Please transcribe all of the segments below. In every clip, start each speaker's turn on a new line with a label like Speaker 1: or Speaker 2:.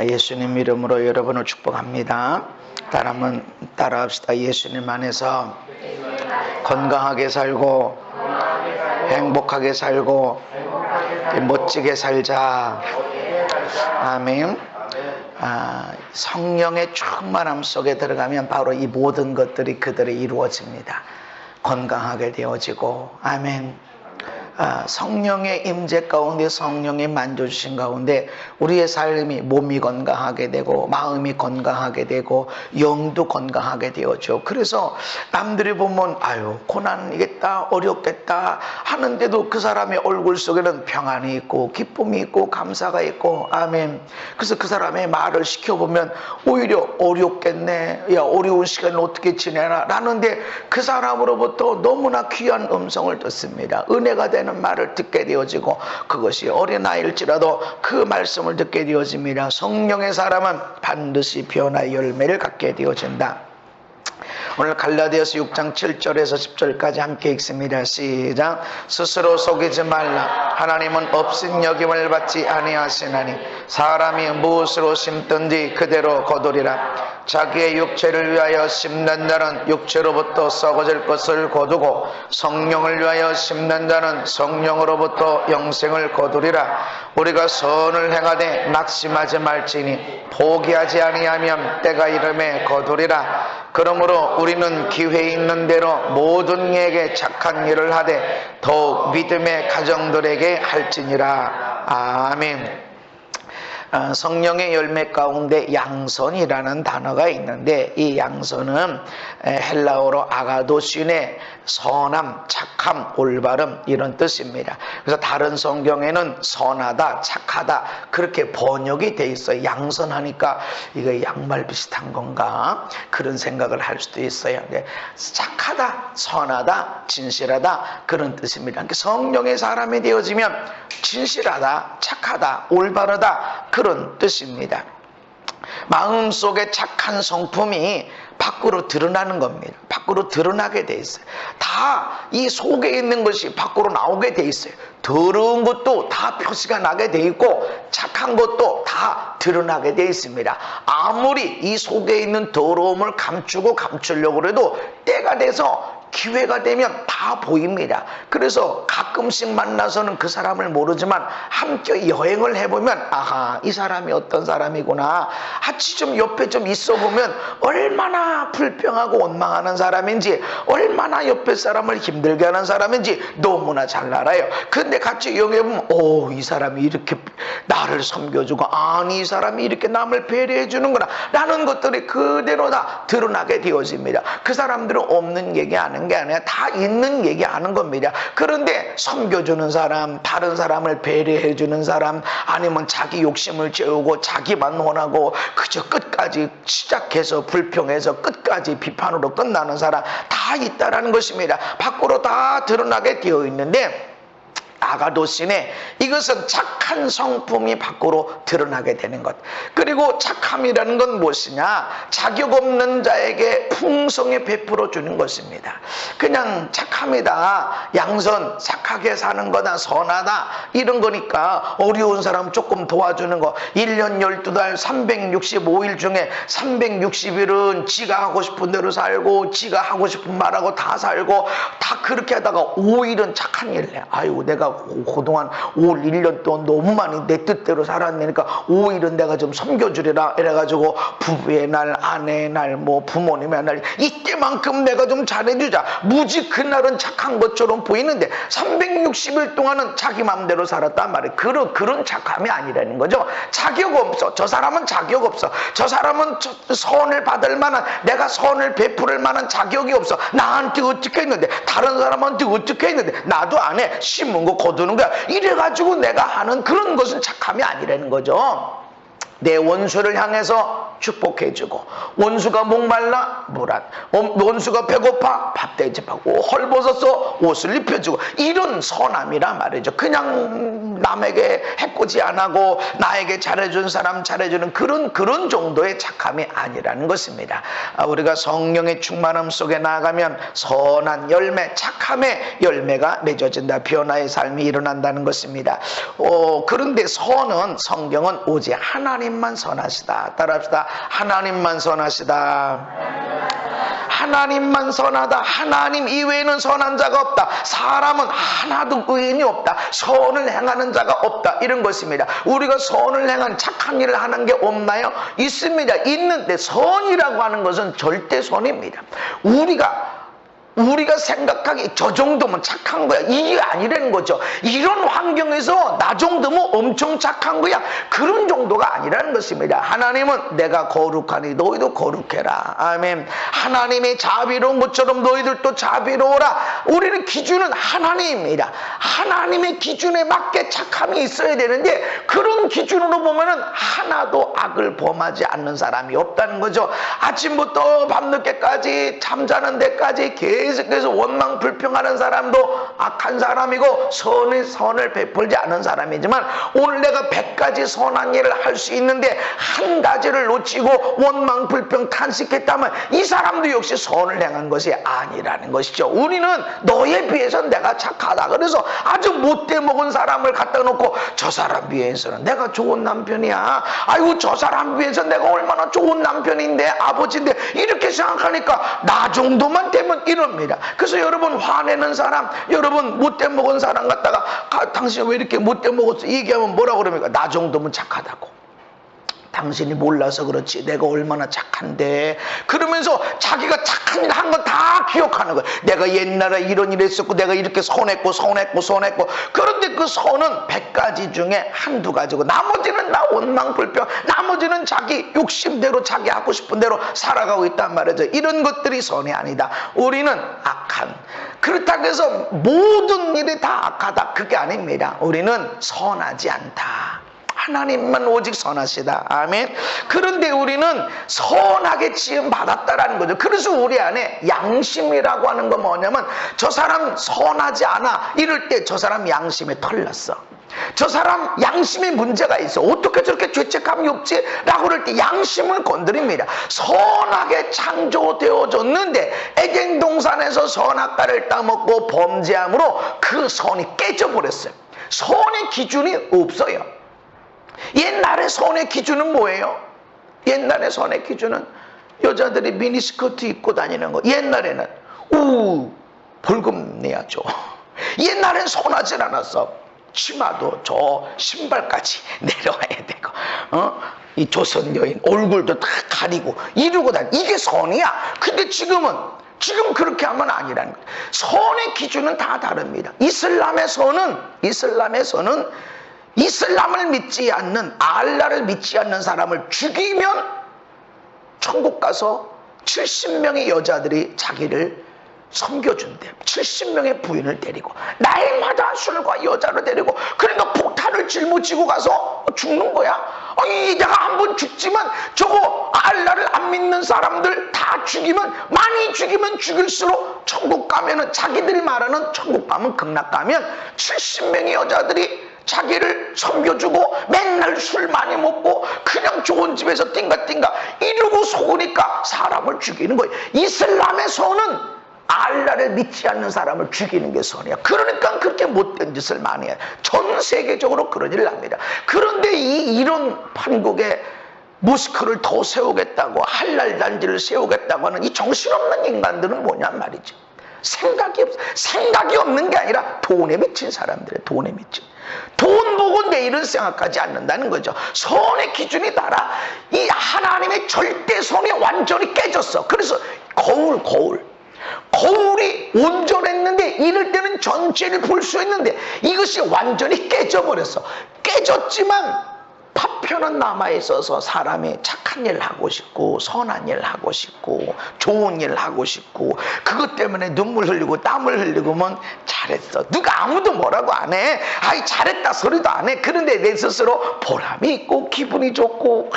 Speaker 1: 예수님 이름으로 여러분을 축복합니다. 따라합시다. 예수님 안에서 건강하게 살고 행복하게 살고 멋지게 살자. 아멘. 성령의 충만함 속에 들어가면 바로 이 모든 것들이 그대로 이루어집니다. 건강하게 되어지고, 아멘. 성령의 임재 가운데, 성령의 만져주신 가운데 우리의 삶이, 몸이 건강하게 되고 마음이 건강하게 되고 영도 건강하게 되어져. 그래서 남들이 보면 아유 고난이겠다, 어렵겠다 하는데도 그 사람의 얼굴 속에는 평안이 있고 기쁨이 있고 감사가 있고, 아멘. 그래서 그 사람의 말을 시켜보면 오히려 어렵겠네, 야 어려운 시간을 어떻게 지내나 라는데 그 사람으로부터 너무나 귀한 음성을 듣습니다. 은혜가 되는 말을 듣게 되어지고, 그것이 어린아이일지라도 그 말씀을 듣게 되어집니다. 성령의 사람은 반드시 변화의 열매를 갖게 되어진다. 오늘 갈라디아서 6장 7절에서 10절까지 함께 읽습니다. 시작. 스스로 속이지 말라. 하나님은 없인 여김을 받지 아니하시나니 사람이 무엇으로 심든지 그대로 거두리라. 자기의 육체를 위하여 심는 자는 육체로부터 썩어질 것을 거두고 성령을 위하여 심는 자는 성령으로부터 영생을 거두리라. 우리가 선을 행하되 낙심하지 말지니 포기하지 아니하면 때가 이름에 거두리라. 그러므로 우리는 기회 있는 대로 모든 이에게 착한 일을 하되 더욱 믿음의 가정들에게 할지니라. 아멘. 성령의 열매 가운데 양선이라는 단어가 있는데, 이 양선은 헬라어로 아가도신의 선함, 착함, 올바름 이런 뜻입니다. 그래서 다른 성경에는 선하다, 착하다 그렇게 번역이 돼 있어요. 양선하니까 이거 양말 비슷한 건가 그런 생각을 할 수도 있어요. 착하다, 선하다, 진실하다 그런 뜻입니다. 그러니까 성령의 사람이 되어지면 진실하다, 착하다, 올바르다 그런 뜻입니다. 마음속에 착한 성품이 밖으로 드러나는 겁니다. 밖으로 드러나게 돼 있어요. 다 이 속에 있는 것이 밖으로 나오게 돼 있어요. 더러운 것도 다 표시가 나게 돼 있고 착한 것도 다 드러나게 돼 있습니다. 아무리 이 속에 있는 더러움을 감추고 감추려고 해도 때가 돼서 기회가 되면 다 보입니다. 그래서 가끔씩 만나서는 그 사람을 모르지만 함께 여행을 해보면 아하 이 사람이 어떤 사람이구나, 같이 좀 옆에 좀 있어 보면 얼마나 불평하고 원망하는 사람인지, 얼마나 옆에 사람을 힘들게 하는 사람인지 너무나 잘 알아요. 근데 같이 여행해 보면 오 이 사람이 이렇게 나를 섬겨주고, 아니 이 사람이 이렇게 남을 배려해 주는구나 라는 것들이 그대로 다 드러나게 되어집니다. 그 사람들은 없는 얘기 하는 게 아니라 다 있는 얘기 하는 겁니다. 그런데 섬겨주는 사람, 다른 사람을 배려해 주는 사람, 아니면 자기 욕심을 채우고 자기만 원하고 그저 끝까지 시작해서 불평해서 끝까지 비판으로 끝나는 사람 다 있다라는 것입니다. 밖으로 다 드러나게 되어 있는데, 아가도신에 이것은 착한 성품이 밖으로 드러나게 되는 것. 그리고 착함이라는 건 무엇이냐? 자격 없는 자에게 풍성히 베풀어 주는 것입니다. 그냥 착함이다, 양선, 착하게 사는 거다, 선하다 이런 거니까 어려운 사람 조금 도와주는 거. 1년 12달 365일 중에 360일은 지가 하고 싶은 대로 살고 지가 하고 싶은 말하고 다 살고 다 그렇게 하다가 5일은 착한 일을 해. 아유 내가 그동안 올 1년 동안 너무 많이 내 뜻대로 살았으니까 5일은 내가 좀 섬겨주리라 이래가지고 부부의 날, 아내의 날, 뭐 부모님의 날 이때만큼 내가 좀 잘해주자. 무지 그날은 착한 것처럼 보이는데 360일 동안은 자기 마음대로 살았단 말이에요. 그런 착함이 아니라는 거죠. 자격 없어. 저 사람은 자격 없어. 저 사람은 선을 받을 만한, 내가 선을 베풀을 만한 자격이 없어. 나한테 어떻게 했는데, 다른 사람한테 어떻게 했는데 나도 안 해. 심은 거 거두는 거야. 이래가지고 내가 하는 그런 것은 착함이 아니라는 거죠. 내 원수를 향해서 축복해주고, 원수가 목말라 물안, 원수가 배고파 밥 대접하고, 헐벗어서 옷을 입혀주고, 이런 선함이란 말이죠. 그냥 남에게 해코지 안 하고 나에게 잘해준 사람 잘해주는 그런 정도의 착함이 아니라는 것입니다. 우리가 성령의 충만함 속에 나아가면 선한 열매, 착함의 열매가 맺어진다. 변화의 삶이 일어난다는 것입니다. 그런데 성경은 오직 하나님만 선하시다. 따라합시다. 하나님만 선하시다. 하나님만 선하다. 하나님 이외에는 선한 자가 없다. 사람은 하나도 의인이 없다. 선을 행하는 자가 없다. 이런 것입니다. 우리가 선을 행한 착한 일을 하는 게 없나요? 있습니다. 있는데 선이라고 하는 것은 절대 선입니다. 우리가 생각하기 저 정도면 착한 거야, 이게 아니라는 거죠. 이런 환경에서 나 정도면 엄청 착한 거야, 그런 정도가 아니라는 것입니다. 하나님은 내가 거룩하니 너희도 거룩해라. 아멘. 하나님의 자비로운 것처럼 너희들도 자비로워라. 우리는 기준은 하나님입니다. 하나님의 기준에 맞게 착함이 있어야 되는데 그런 기준으로 보면은 하나도 악을 범하지 않는 사람이 없다는 거죠. 아침부터 밤늦게까지 잠자는 데까지 계속해서 원망 불평하는 사람도 악한 사람이고 선을 베풀지 않은 사람이지만, 오늘 내가 100가지 선한 일을 할 수 있는데 한 가지를 놓치고 원망 불평 탄식했다면 이 사람도 역시 선을 행한 것이 아니라는 것이죠. 우리는 너에 비해서는 내가 착하다, 그래서 아주 못돼 먹은 사람을 갖다 놓고 저 사람 비해서는 내가 좋은 남편이야, 아이고 저 사람 비해서 내가 얼마나 좋은 남편인데 아버지인데, 이렇게 생각하니까 나 정도만 되면 이럽니다. 그래서 여러분 화내는 사람, 여러분 못돼 먹은 사람 갖다가 당신 왜 이렇게 못돼 먹었어 얘기하면 뭐라고 그럽니까? 나 정도면 착하다고. 당신이 몰라서 그렇지 내가 얼마나 착한데, 그러면서 자기가 착한 일 한 건 다 기억하는 거예요. 내가 옛날에 이런 일 했었고 내가 이렇게 선했고. 그런데 그 선은 100가지 중에 한두 가지고 나머지는 나 원망불평, 나머지는 자기 욕심대로 자기 하고 싶은 대로 살아가고 있단 말이죠. 이런 것들이 선이 아니다. 우리는 악한, 그렇다고 해서 모든 일이 다 악하다, 그게 아닙니다. 우리는 선하지 않다. 하나님만 오직 선하시다. 아멘. 그런데 우리는 선하게 지음 받았다라는 거죠. 그래서 우리 안에 양심이라고 하는 건 뭐냐면, 저 사람 선하지 않아 이럴 때 저 사람 양심에 털렸어, 저 사람 양심에 문제가 있어, 어떻게 저렇게 죄책감이 없지? 라고 그럴 때 양심을 건드립니다. 선하게 창조되어졌는데 에덴 동산에서 선악과를 따먹고 범죄함으로 그 선이 깨져버렸어요. 선의 기준이 없어요. 옛날의 선의 기준은 뭐예요? 옛날의 선의 기준은 여자들이 미니스커트 입고 다니는 거. 옛날에는 벌금 내야죠. 옛날엔 선하진 않았어. 치마도 저 신발까지 내려와야 되고, 이 조선 여인 얼굴도 다 가리고 이러고 다니, 이게 선이야. 근데 지금 그렇게 하면 아니라는 거예요. 선의 기준은 다 다릅니다. 이슬람의 선은 이슬람을 믿지 않는, 알라를 믿지 않는 사람을 죽이면 천국 가서 70명의 여자들이 자기를 섬겨준대. 70명의 부인을 데리고 날마다 술과 여자를 데리고, 그러니까 폭탄을 짊어지고 가서 죽는 거야. 아니 내가 한번 죽지만 저거 알라를 안 믿는 사람들 다 죽이면, 많이 죽이면 죽일수록 천국 가면은, 자기들이 말하는 천국 가면 극락 가면 70명의 여자들이 자기를 섬겨주고 맨날 술 많이 먹고 그냥 좋은 집에서 띵가띵가 이러고 속으니까 사람을 죽이는 거예요. 이슬람의 선은 알라를 믿지 않는 사람을 죽이는 게 선이야. 그러니까 그렇게 못된 짓을 많이 해요. 전 세계적으로 그런 일을 합니다. 그런데 이런 판국에 모스크를 더 세우겠다고, 할랄 단지를 세우겠다고 하는 이 정신없는 인간들은 뭐냔 말이죠. 생각이 없는 게 아니라 돈에 미친 사람들이에요. 돈에 미친. 돈 보고 내일은 생각하지 않는다는 거죠. 선의 기준이 달라. 이 하나님의 절대 선이 완전히 깨졌어. 그래서 거울이 온전했는데, 이럴 때는 전체를 볼 수 있는데 이것이 완전히 깨져버렸어. 깨졌지만 파편은 남아있어서 사람이 착한 일 하고 싶고 선한 일 하고 싶고 좋은 일 하고 싶고, 그것 때문에 눈물 흘리고 땀을 흘리고면 잘했어. 누가 아무도 뭐라고 안 해. 아이 잘했다 소리도 안 해. 그런데 내 스스로 보람이 있고 기분이 좋고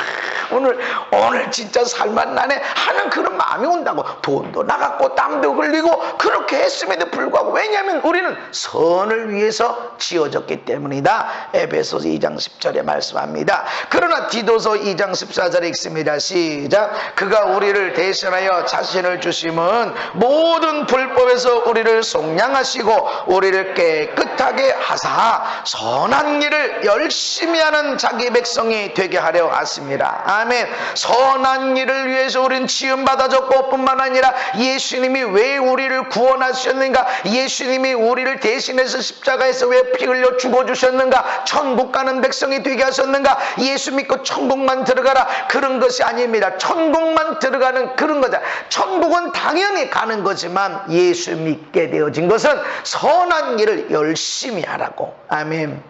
Speaker 1: 오늘 진짜 살맛나네 하는 그런 마음이 온다고. 돈도 나갔고 땀도 흘리고 그렇게 했음에도 불구하고, 왜냐하면 우리는 선을 위해서 지어졌기 때문이다. 에베소서 2장 10절에 말씀합니다. 그러나 디도서 2장 14절에 읽습니다. 시작. 그가 우리를 대신하여 자신을 주심은 모든 불법에서 우리를 속량하시고 우리를 깨끗하게 하사 선한 일을 열심히 하는 자기 백성이 되게 하려 하십니다. 아멘. 선한 일을 위해서 우리는 지음받아졌고, 뿐만 아니라 예수님이 왜 우리를 구원하셨는가, 예수님이 우리를 대신해서 십자가에서 왜 피 흘려 죽어주셨는가, 천국 가는 백성이 되게 하셨는가, 예수 믿고 천국만 들어가라 그런 것이 아닙니다. 천국만 들어가는 그런 거다. 천국은 당연히 가는 거지만 예수 믿게 되어진 것은 선한 일을 열심히 하라고. 아멘.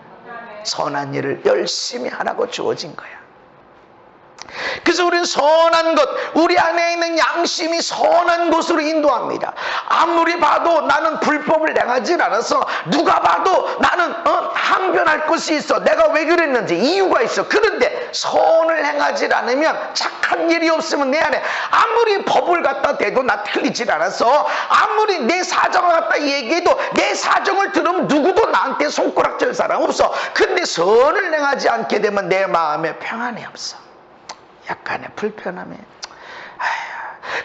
Speaker 1: 선한 일을 열심히 하라고 주어진 거야. 그래서 우리는 선한 것, 우리 안에 있는 양심이 선한 곳으로 인도합니다. 아무리 봐도 나는 불법을 행하지 않아서, 누가 봐도 나는 항변할 것이 있어. 내가 왜 그랬는지 이유가 있어. 그런데 선을 행하지 않으면, 착한 일이 없으면 내 안에 아무리 법을 갖다 대도 나 틀리질 않아서, 아무리 내 사정을 갖다 얘기해도 내 사정을 들으면 누구도 나한테 손가락질 사람 없어. 근데 선을 행하지 않게 되면 내 마음에 평안이 없어. 약간의 불편함이.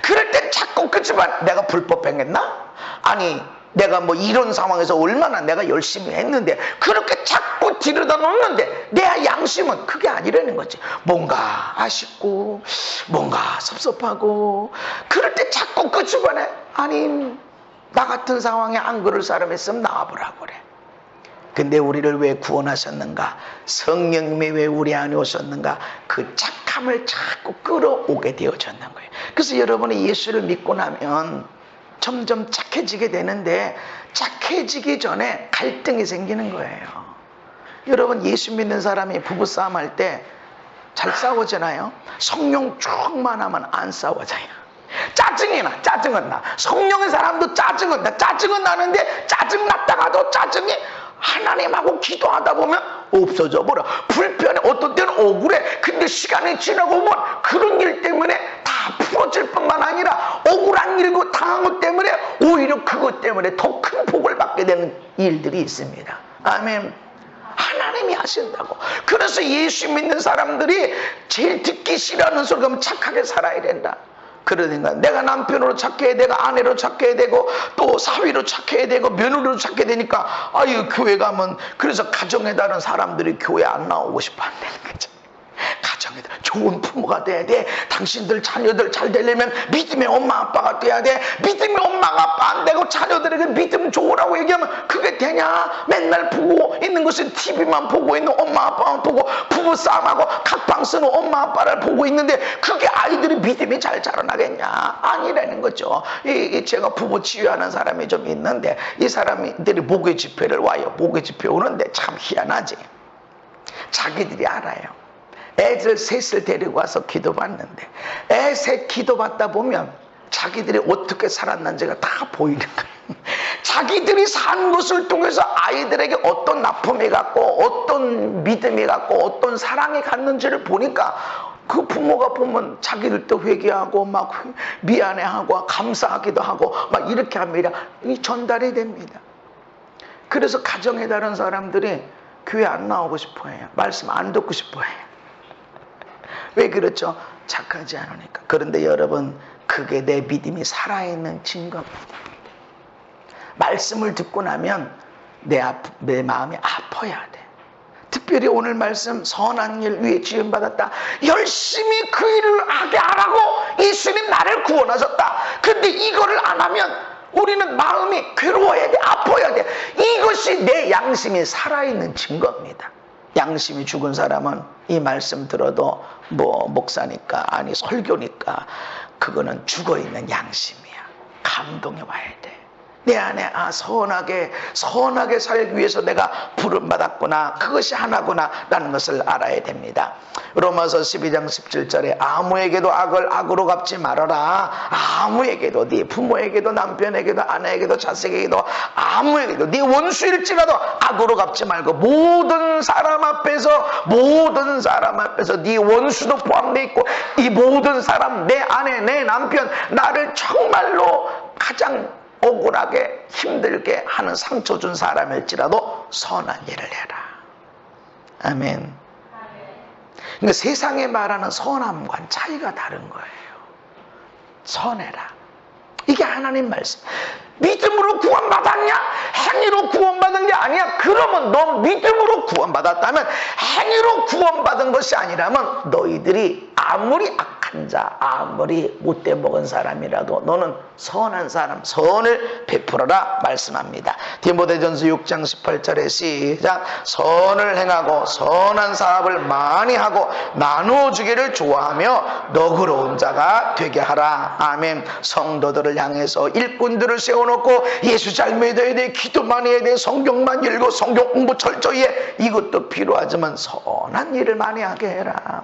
Speaker 1: 그럴 땐 자꾸 그치만 내가 불법 행했나? 아니 내가 뭐 이런 상황에서 얼마나 내가 열심히 했는데, 그렇게 자꾸 들여다 놓는데 내 양심은 그게 아니라는 거지. 뭔가 아쉽고 뭔가 섭섭하고, 그럴 때 자꾸 그 주변에, 아니 나 같은 상황에 안 그럴 사람 있으면 나와보라고 그래. 근데 우리를 왜 구원하셨는가? 성령님이 왜 우리 안에 오셨는가? 그 착함을 자꾸 끌어오게 되어졌는 거예요. 그래서 여러분이 예수를 믿고 나면 점점 착해지게 되는데, 착해지기 전에 갈등이 생기는 거예요. 여러분, 예수 믿는 사람이 부부싸움 할 때 잘 싸우잖아요. 성령 충만하면 안 싸워져요. 짜증이 나. 짜증은 나. 성령의 사람도 짜증은 나. 짜증은 나는데, 짜증 났다가도 짜증이 하나님하고 기도하다 보면 없어져 버려. 불편해. 어떤 때는 억울해. 근데 시간이 지나고 보면 그런 일 때문에 다 풀어질 뿐만 아니라, 억울한 일이고 당한 것 때문에 오히려 그것 때문에 더 큰 복을 받게 되는 일들이 있습니다. 아멘. 하나님이 하신다고. 그래서 예수 믿는 사람들이 제일 듣기 싫어하는 소리가 면 착하게 살아야 된다. 그러니까 내가 남편으로 착해야 되고, 아내로 착해야 되고, 또 사위로 착해야 되고, 며느리로 착해야 되니까, 아유 교회 가면, 그래서 가정에 다른 사람들이 교회 안 나오고 싶어 한다는 거죠. 가정에 좋은 부모가 돼야 돼. 당신들 자녀들 잘 되려면 믿음의 엄마 아빠가 돼야 돼. 믿음의 엄마가 아빠 안 되고 자녀들에게 믿음 좋으라고 얘기하면 그게 되냐? 맨날 보고 있는 것은 TV만 보고 있는 엄마 아빠만 보고, 부부싸움하고 각방 쓰는 엄마 아빠를 보고 있는데 그게 아이들이 믿음이 잘 자라나겠냐? 아니라는 거죠. 제가 부부 치유하는 사람이 좀 있는데, 이 사람들이 목요 집회를 와요. 목요 집회 오는데 참 희한하지. 자기들이 알아요. 애들 셋을 데리고 와서 기도받는데, 애 셋 기도받다 보면 자기들이 어떻게 살았는지가 다 보이는 거예요. 자기들이 산 것을 통해서 아이들에게 어떤 납품이 갔고, 어떤 믿음이 갔고, 어떤 사랑이 갔는지를 보니까, 그 부모가 보면 자기들도 회개하고 막 미안해하고 감사하기도 하고 막 이렇게 합니다. 이 전달이 됩니다. 그래서 가정에 다른 사람들이 교회 안 나오고 싶어해요. 말씀 안 듣고 싶어해요. 왜 그렇죠? 착하지 않으니까. 그런데 여러분, 그게 내 믿음이 살아있는 증거입니다. 말씀을 듣고 나면 내 마음이 아파야 돼. 특별히 오늘 말씀, 선한 일 위에 지음받았다. 열심히 그 일을 하게 하라고 예수님 나를 구원하셨다. 근데 이거를 안 하면 우리는 마음이 괴로워야 돼. 아파야 돼. 이것이 내 양심이 살아있는 증거입니다. 양심이 죽은 사람은 이 말씀 들어도 뭐 목사니까, 아니 설교니까, 그거는 죽어있는 양심이야. 감동이 와야 돼. 내 안에 선하게 살기 위해서 내가 부름받았구나, 그것이 하나구나 라는 것을 알아야 됩니다. 로마서 12장 17절에 아무에게도 악을 악으로 갚지 말아라. 아무에게도, 네 부모에게도 남편에게도 아내에게도 자식에게도 아무에게도 네 원수일지라도 악으로 갚지 말고 모든 사람 앞에서 네 원수도 포함되어 있고 이 모든 사람, 내 아내, 내 남편, 나를 정말로 가장 억울하게 힘들게 하는 상처 준 사람일지라도 선한 일을 해라. 아멘. 그러니까 세상에 말하는 선함과는 차이가 다른 거예요. 선해라. 이게 하나님 말씀. 믿음으로 구원받았냐? 행위로 구원받은 게 아니야. 그러면 너 믿음으로 구원받았다면, 행위로 구원받은 것이 아니라면 너희들이 아무리 악한 자, 아무리 못돼 먹은 사람이라도 너는 선한 사람, 선을 베풀어라 말씀합니다. 디모데전서 6장 18절에 시작. 선을 행하고 선한 사업을 많이 하고 나누어 주기를 좋아하며 너그러운 자가 되게 하라. 아멘. 성도들을 향해서 일꾼들을 세워놓고 예수 잘 믿어야 돼, 기도 많이 해야 돼, 성경만 읽고 성경 공부 철저히 해. 이것도 필요하지만 선한 일을 많이 하게 해라.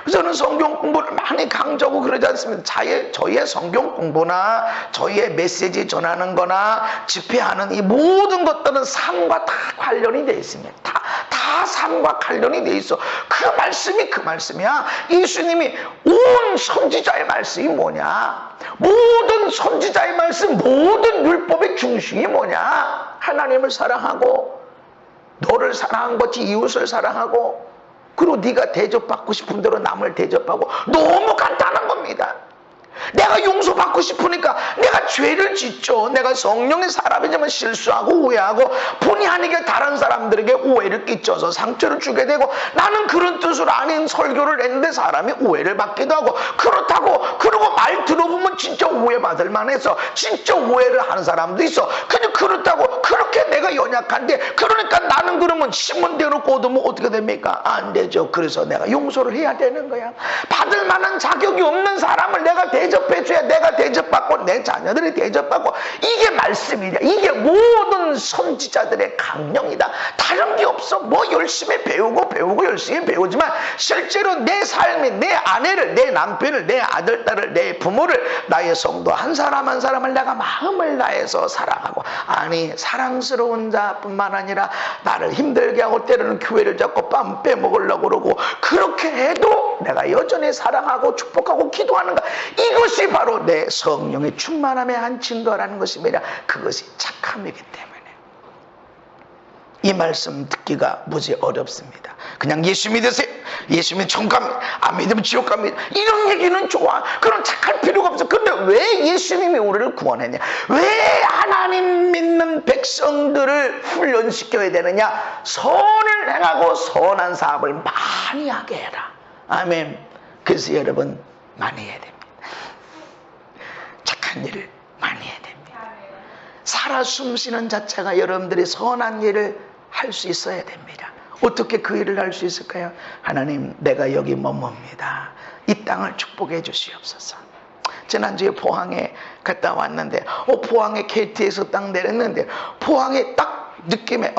Speaker 1: 그래서 저는 성경 공부를 많이 강조하고 그러지 않습니다. 저희의 성경 공부나 저희의 메시지 전하는 거나 집회하는 이 모든 것들은 삶과 다 관련이 되어 있습니다. 다 삶과 관련이 되어 있어. 그 말씀이 그 말씀이야. 예수님이 온 선지자의 말씀이 뭐냐? 모든 선지자의 말씀, 모든 율법의 중심이 뭐냐? 하나님을 사랑하고 너를 사랑한 것이 이웃을 사랑하고, 그리고 네가 대접받고 싶은 대로 남을 대접하고. 너무 간단한 겁니다. 내가 용서받고 싶으니까 내가 죄를 짓죠. 내가 성령의 사람이지만 실수하고 오해하고 본의 아니게 다른 사람들에게 오해를 끼쳐서 상처를 주게 되고, 나는 그런 뜻으로 아닌 설교를 했는데 사람이 오해를 받기도 하고, 그러고 말 들어보면 진짜 오해받을 만해서 진짜 오해를 하는 사람도 있어. 근데 그렇다고 그렇게 내가 연약한데, 그러니까 나는 그러면 심은 대로 꽂으면 어떻게 됩니까? 안 되죠. 그래서 내가 용서를 해야 되는 거야. 받을 만한 자격이 없는 사람을 내가 대접해줘야 내가 대접받고 내 자녀들이 대접받고. 이게 말씀이냐. 이게 모든 선지자들의 강령이다. 다른 게 없어. 뭐 열심히 배우고 열심히 배우지만 실제로 내 삶이, 내 아내를, 내 남편을, 내 아들, 딸을, 내 부모를, 나의 성도 한 사람 한 사람을 내가 마음을 다해서 사랑하고, 아니 사랑스러운 자뿐만 아니라 나를 힘들게 하고 때로는 교회를 잡고 뺨 빼먹으려고 그러고, 그렇게 해도 내가 여전히 사랑하고 축복하고 기도하는가. 이것이 바로 내 성령의 충만함의 한 증거라는 것입니다. 그것이 착함이기 때문에 이 말씀 듣기가 무지 어렵습니다. 그냥 예수 믿으세요, 예수 믿으면 천국 갑니다, 안 믿으면 지옥 갑니다, 이런 얘기는 좋아. 그럼 착할 필요가 없어. 근데 왜 예수님이 우리를 구원했냐? 왜 하나님 믿는 백성들을 훈련시켜야 되느냐? 선을 행하고 선한 사업을 많이 하게 해라. 아멘. 그래서 여러분 많이 해야 됩니다. 착한 일을 많이 해야 됩니다. 살아 숨쉬는 자체가 여러분들이 선한 일을 할 수 있어야 됩니다. 어떻게 그 일을 할 수 있을까요? 하나님, 내가 여기 머뭅니다. 이 땅을 축복해 주시옵소서. 지난주에 포항에 갔다 왔는데 포항에 KT에서 딱 내렸는데, 포항에 딱 느낌에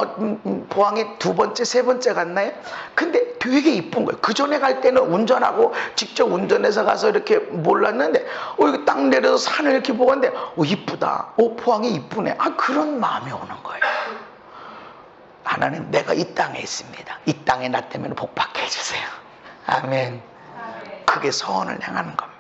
Speaker 1: 포항에 두 번째, 세 번째 갔나요? 근데 되게 이쁜 거예요. 그 전에 갈 때는 운전하고 직접 운전해서 가서 이렇게 몰랐는데 이거 딱 내려서 산을 이렇게 보는데 이쁘다. 포항이 이쁘네. 그런 마음이 오는 거예요. 하나님, 내가 이 땅에 있습니다. 이 땅에 나 때문에 복받게 해주세요. 아멘. 그게 선을 향하는 겁니다.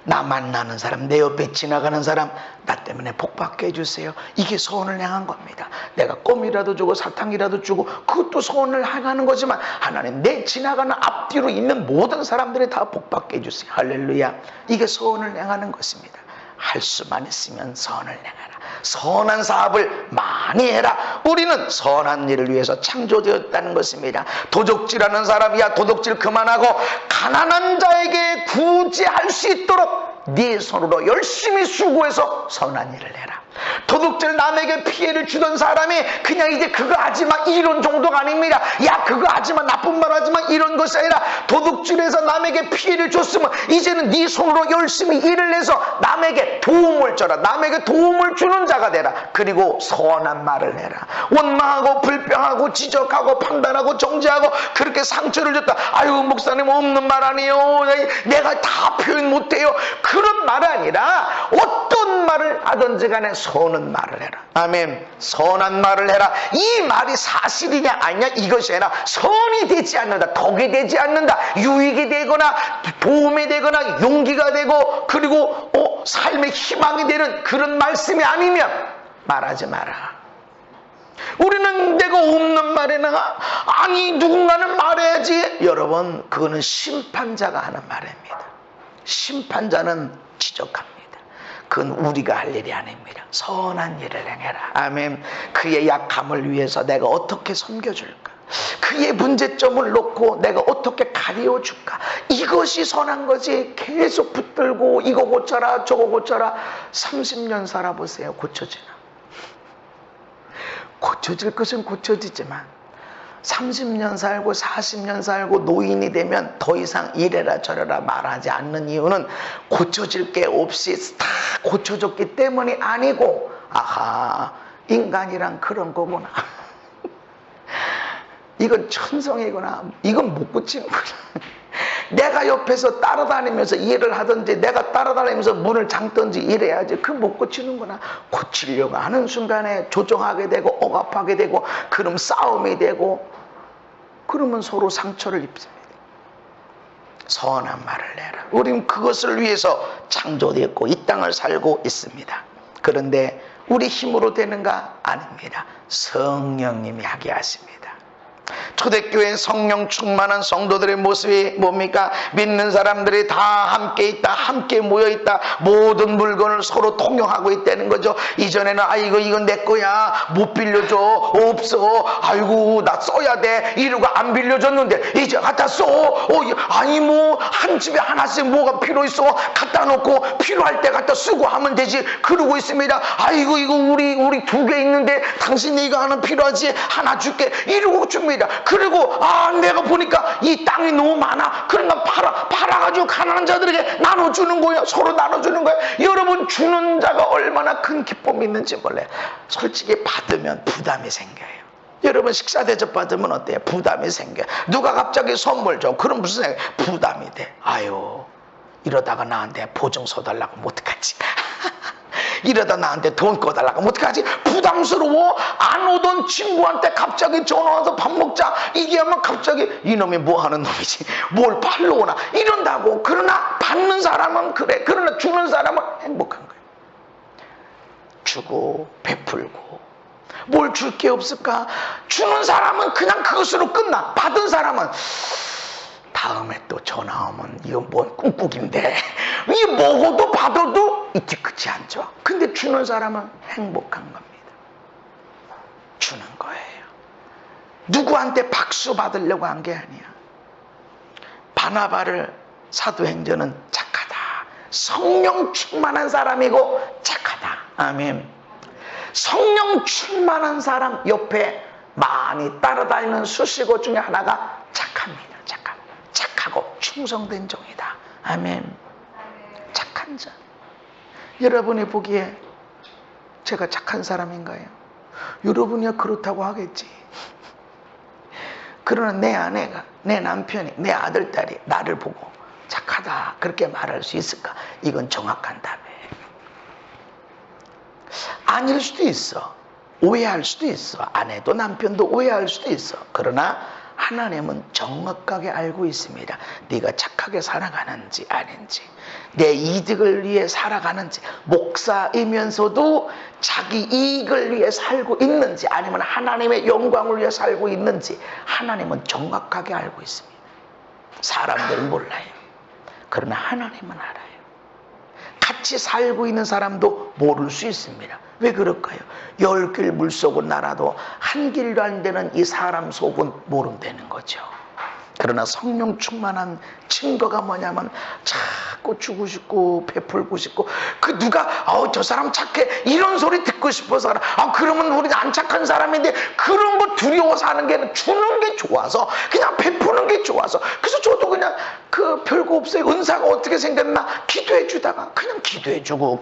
Speaker 1: 나 만나는 사람, 내 옆에 지나가는 사람, 나 때문에 복받게 해주세요. 이게 선을 향한 겁니다. 내가 껌이라도 주고 사탕이라도 주고 그것도 선을 향하는 거지만, 하나님, 내 지나가는 앞뒤로 있는 모든 사람들이 다 복받게 해주세요. 할렐루야. 이게 선을 향하는 것입니다. 할 수만 있으면 선을 행하라. 선한 사업을 많이 해라. 우리는 선한 일을 위해서 창조되었다는 것입니다. 도적질하는 사람이야, 도둑질 그만하고 가난한 자에게 구제할 수 있도록 네 손으로 열심히 수고해서 선한 일을 해라. 도둑질 남에게 피해를 주던 사람이 그냥 이제 그거 하지마 이런 정도가 아닙니다. 야 그거 하지마 나쁜 말 하지마 이런 것이 아니라 도둑질해서 남에게 피해를 줬으면 이제는 네 손으로 열심히 일을 해서 남에게 도움을 줘라. 남에게 도움을 주는 자가 되라. 그리고 선한 말을 해라. 원망하고 불평하고 지적하고 판단하고 정죄하고 그렇게 상처를 줬다. 아유 목사님 없는 말 아니에요. 내가 다 표현 못해요. 그런 말이 아니라 어떤 말을 하든지 간에 선한 말을 해라. 아멘. 선한 말을 해라. 이 말이 사실이냐 아니냐 이것이 아니라 선이 되지 않는다. 덕이 되지 않는다. 유익이 되거나 도움이 되거나 용기가 되고 그리고 삶의 희망이 되는 그런 말씀이 아니면 말하지 마라. 우리는 내가 없는 말이나 아니 누군가는 말해야지. 여러분 그거는 심판자가 하는 말입니다. 심판자는 지적합니다. 그건 우리가 할 일이 아닙니다. 선한 일을 행해라. 아멘. 그의 약함을 위해서 내가 어떻게 섬겨줄까? 그의 문제점을 놓고 내가 어떻게 가려줄까? 이것이 선한 거지. 계속 붙들고 이거 고쳐라 저거 고쳐라. 30년 살아보세요. 고쳐지나? 고쳐질 것은 고쳐지지만 30년 살고 40년 살고 노인이 되면 더 이상 이래라 저래라 말하지 않는 이유는 고쳐질 게 없이 다 고쳐졌기 때문이 아니고 아하 인간이란 그런 거구나. 이건 천성이구나. 이건 못 고치는구나. 내가 옆에서 따라다니면서 일을 하든지 내가 따라다니면서 문을 잠든지 이래야지. 그 못 고치는구나. 고치려고 하는 순간에 조정하게 되고 억압하게 되고 그럼 싸움이 되고 그러면 서로 상처를 입습니다. 선한 말을 내라. 우리는 그것을 위해서 창조되었고 이 땅을 살고 있습니다. 그런데 우리 힘으로 되는가? 아닙니다. 성령님이 하게 하십니다. 초대교회 성령 충만한 성도들의 모습이 뭡니까? 믿는 사람들이 다 함께 있다, 함께 모여 있다, 모든 물건을 서로 통용하고 있다는 거죠. 이전에는 아이고 이건 내 거야, 못 빌려줘, 없어, 아이고 나 써야 돼 이러고 안 빌려줬는데 이제 갖다 써. 아니 뭐 한 집에 하나씩 뭐가 필요 있어 갖다 놓고 필요할 때 갖다 쓰고 하면 되지. 그러고 있습니다. 아이고 이거 우리 2개 있는데 당신이 이거 하나 필요하지 하나 줄게 이러고 줍니다. 그리고 내가 보니까 이 땅이 너무 많아. 그러니까 팔아가지고 가난한 자들에게 나눠주는 거예요. 서로 나눠주는 거예요. 여러분 주는 자가 얼마나 큰 기쁨이 있는지 몰라요. 솔직히 받으면 부담이 생겨요. 여러분 식사 대접 받으면 어때요? 부담이 생겨요. 누가 갑자기 선물 줘. 그럼 무슨 생각? 부담이 돼. 아유 이러다가 나한테 보증서 달라고 하면 어떡하지? 이러다 나한테 돈 꺼달라고 하면 어떡하지? 부담스러워. 안 오던 친구한테 갑자기 전화와서 밥 먹자 이게 하면 갑자기 이놈이 뭐 하는 놈이지? 뭘 팔러 오나? 이런다고. 그러나 받는 사람은 그래. 그러나 주는 사람은 행복한 거예요. 주고 베풀고 뭘 줄 게 없을까? 주는 사람은 그냥 그것으로 끝나. 받은 사람은 다음에 또 전화 오면 이건 뭔 꿍꿍인데 이 먹어도 받아도 이제 끝이 않죠. 근데 주는 사람은 행복한 겁니다. 주는 거예요. 누구한테 박수 받으려고 한 게 아니야. 바나바를 사도행전은 착하다. 성령 충만한 사람이고 착하다. 아멘. 성령 충만한 사람 옆에 많이 따라다니는 수식어 중에 하나가 착합니다. 착하고 충성된 종이다. 아멘. 착한 자. 여러분이 보기에 제가 착한 사람인가요? 여러분이야 그렇다고 하겠지. 그러나 내 아내가, 내 남편이, 내 아들, 딸이 나를 보고 착하다 그렇게 말할 수 있을까? 이건 정확한 답이에요. 아닐 수도 있어. 오해할 수도 있어. 아내도 남편도 오해할 수도 있어. 그러나 하나님은 정확하게 알고 있습니다. 네가 착하게 살아가는지 아닌지, 내 이득을 위해 살아가는지, 목사이면서도 자기 이익을 위해 살고 있는지 아니면 하나님의 영광을 위해 살고 있는지 하나님은 정확하게 알고 있습니다. 사람들은 몰라요. 그러나 하나님은 알아요. 같이 살고 있는 사람도 모를 수 있습니다. 왜 그럴까요? 10길 물속은 날아도 한 길도 안 되는 이 사람 속은 모른다는 거죠. 그러나 성령 충만한 증거가 뭐냐면 자꾸 주고 싶고 베풀고 싶고, 그 누가 저 사람 착해 이런 소리 듣고 싶어서 그러면 우리가 안 착한 사람인데 그런 거 두려워서 하는 게 아니라 주는 게 좋아서, 그냥 베푸는 게 좋아서. 그래서 저도 그냥 별거 없어요. 은사가 어떻게 생겼나 기도해 주다가 그냥 기도해 주고.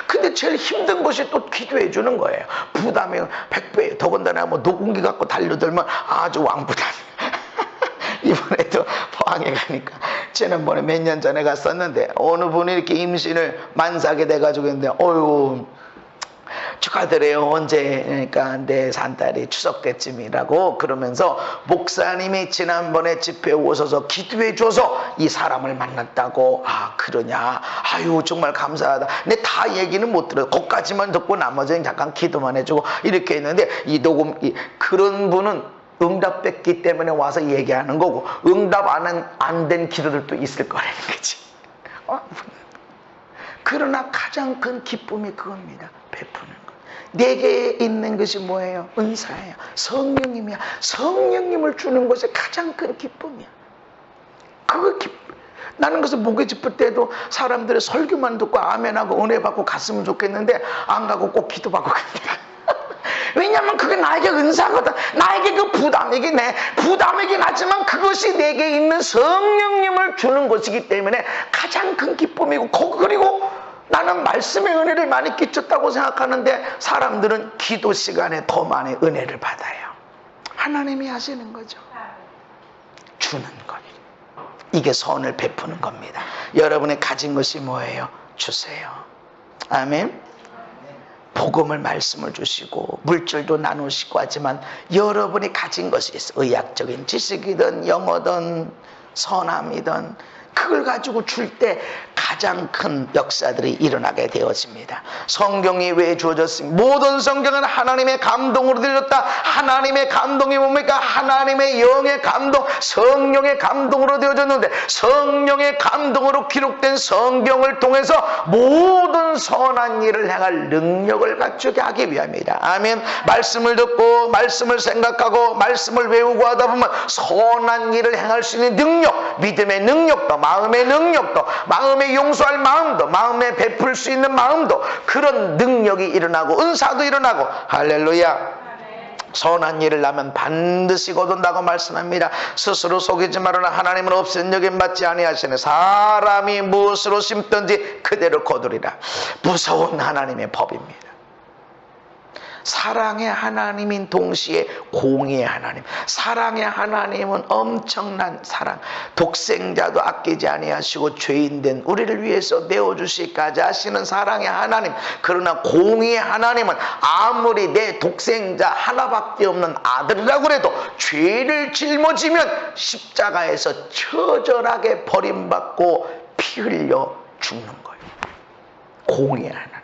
Speaker 1: 근데 제일 힘든 것이 또 기도해 주는 거예요. 부담이 100배예요. 더군다나 뭐 녹음기 갖고 달려들면 아주 왕부담. 이번에도 포항에 가니까, 지난번에 몇 년 전에 갔었는데 어느 분이 이렇게 임신을 만삭이 돼가지고 있는데, 어휴 축하드려요. 언제? 그러니까 내 산딸이 추석 때쯤이라고 그러면서 목사님이 지난번에 집회에 오셔서 기도해 줘서 이 사람을 만났다고. 그러냐, 아유 정말 감사하다. 근데 다 얘기는 못 들어요. 거기까지만 듣고 나머지는 잠깐 기도만 해주고 이렇게 했는데, 이 녹음 그런 분은 응답 뺐기 때문에 와서 얘기하는 거고, 응답 안 된 기도들도 있을 거라는 거지. 그러나 가장 큰 기쁨이 그겁니다. 베푸는 것. 내게 있는 것이 뭐예요? 은사예요. 성령님이야. 성령님을 주는 것이 가장 큰 기쁨이야. 나는 그래서 목에 짚을 때도 사람들의 설교만 듣고 아멘하고 은혜 받고 갔으면 좋겠는데 안 가고 꼭 기도받고 갑니다. 왜냐하면 그게 나에게 은사거든. 나에게 그 부담이긴 하지만 그것이 내게 있는 성령님을 주는 것이기 때문에 가장 큰 기쁨이고, 그리고 나는 말씀의 은혜를 많이 끼쳤다고 생각하는데 사람들은 기도 시간에 더 많이 은혜를 받아요. 하나님이 하시는 거죠. 주는 것. 이게 선을 베푸는 겁니다. 여러분이 가진 것이 뭐예요? 주세요. 아멘. 복음을 말씀을 주시고 물질도 나누시고 하지만 여러분이 가진 것이 있어. 의학적인 지식이든 영어든 선함이든 그걸 가지고 줄 때 가장 큰 역사들이 일어나게 되어집니다. 성경이 왜 주어졌습니까? 모든 성경은 하나님의 감동으로 들렸다. 하나님의 감동이 뭡니까? 하나님의 영의 감동, 성령의 감동으로 되어졌는데, 성령의 감동으로 기록된 성경을 통해서 모든 선한 일을 행할 능력을 갖추게 하기 위함이다. 아멘. 말씀을 듣고 말씀을 생각하고 말씀을 외우고 하다 보면 선한 일을 행할 수 있는 능력, 믿음의 능력도, 마음의 능력도, 마음의 용서할 마음도, 마음에 베풀 수 있는 마음도, 그런 능력이 일어나고 은사도 일어나고. 할렐루야. 선한 일을 하면 반드시 거둔다고 말씀합니다. 스스로 속이지 말으나 하나님은 없앤 여김 받지 아니하시네. 사람이 무엇으로 심든지 그대로 거두리라. 무서운 하나님의 법입니다. 사랑의 하나님인 동시에 공의의 하나님. 사랑의 하나님은 엄청난 사랑, 독생자도 아끼지 아니하시고 죄인된 우리를 위해서 내어주시기까지 하시는 사랑의 하나님. 그러나 공의의 하나님은 아무리 내 독생자 하나밖에 없는 아들이라고 해도 죄를 짊어지면 십자가에서 처절하게 버림받고 피 흘려 죽는 거예요. 공의의 하나님.